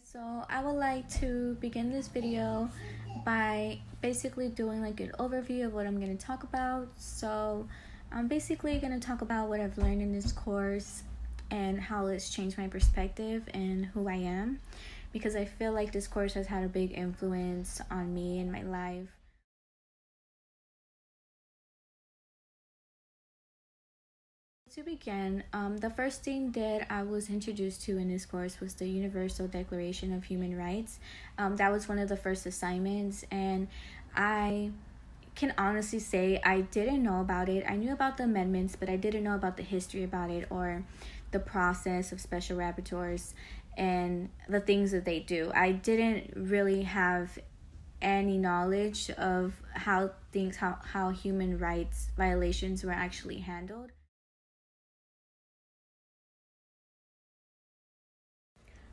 So I would like to begin this video by basically doing like an overview of what I'm going to talk about. So I'm basically going to talk about what I've learned in this course and how it's changed my perspective and who I am, because I feel like this course has had a big influence on me and my life. To begin, the first thing that I was introduced to in this course was the Universal Declaration of Human Rights. That was one of the first assignments, and I can honestly say I didn't know about it. I knew about the amendments, but I didn't know about the history about it or the process of special rapporteurs and the things that they do. I didn't really have any knowledge of how human rights violations were actually handled.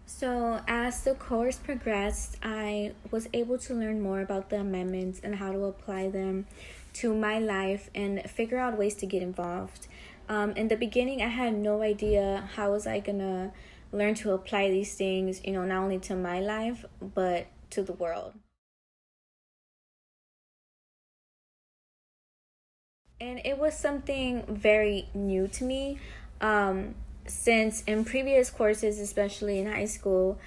So, as the course progressed, I was able to learn more about the amendments and how to apply them to my life and figure out ways to get involved. In the beginning, I had no idea how was I gonna learn to apply these things, not only to my life, but to the world. And it was something very new to me. Since in previous courses, especially in high school,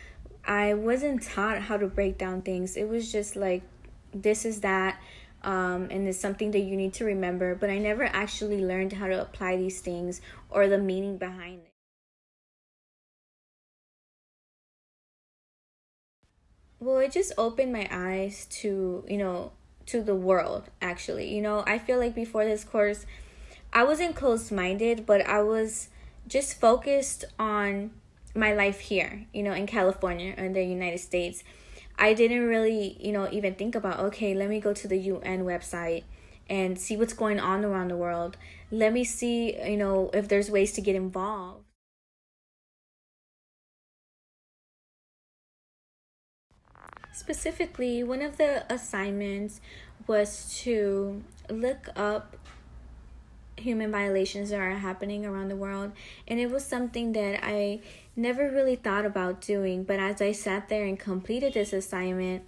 I wasn't taught how to break down things. It was just like, this is that, and it's something that you need to remember. But I never actually learned how to apply these things or the meaning behind it. Well, it just opened my eyes to the world, actually. I feel like before this course, I wasn't closed minded, but I was just focused on my life here, in California, in the United States. I didn't really, even think about, okay, let me go to the UN website and see what's going on around the world. Let me see, if there's ways to get involved. Specifically, one of the assignments was to look up human violations that are happening around the world, and it was something that I never really thought about doing. But as I sat there and completed this assignment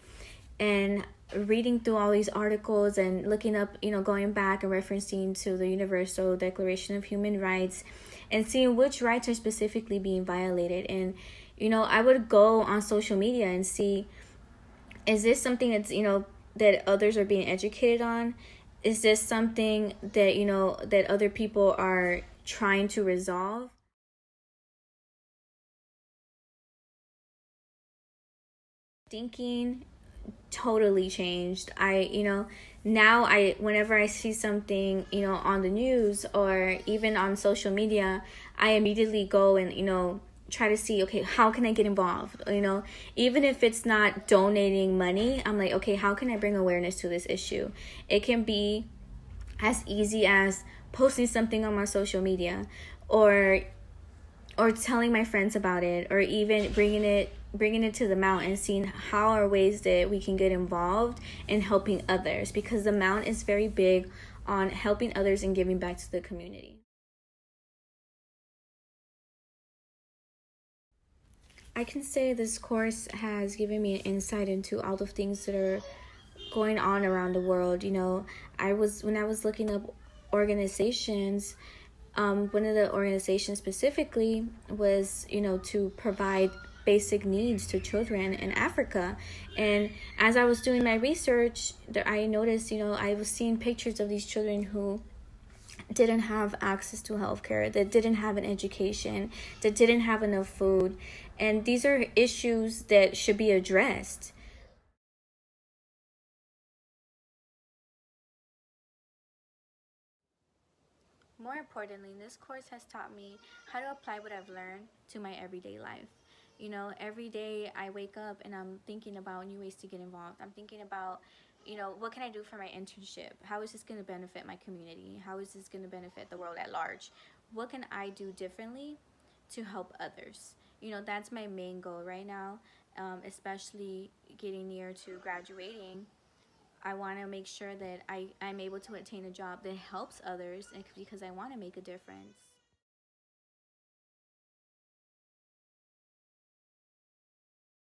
and reading through all these articles and looking up, going back and referencing to the Universal Declaration of Human Rights and seeing which rights are specifically being violated, and I would go on social media and see, is this something that's that others are being educated on? Is this something that that other people are trying to resolve? Thinking totally changed. Now whenever I see something, on the news or even on social media, I immediately go and, try to see, okay, how can I get involved? Even if it's not donating money, I'm like, okay, how can I bring awareness to this issue? It can be as easy as posting something on my social media, or telling my friends about it, or even bringing it to the mount and seeing how are ways that we can get involved in helping others, because the mount is very big on helping others and giving back to the community. I can say this course has given me an insight into all the things that are going on around the world. When I was looking up organizations, one of the organizations specifically was, to provide basic needs to children in Africa. And as I was doing my research, I noticed, I was seeing pictures of these children who didn't have access to healthcare, that didn't have an education, that didn't have enough food. And these are issues that should be addressed. More importantly, this course has taught me how to apply what I've learned to my everyday life. Every day I wake up and I'm thinking about new ways to get involved. I'm thinking about, what can I do for my internship? How is this going to benefit my community? How is this going to benefit the world at large? What can I do differently to help others? That's my main goal right now, especially getting near to graduating. I want to make sure that I'm able to attain a job that helps others, and because I want to make a difference.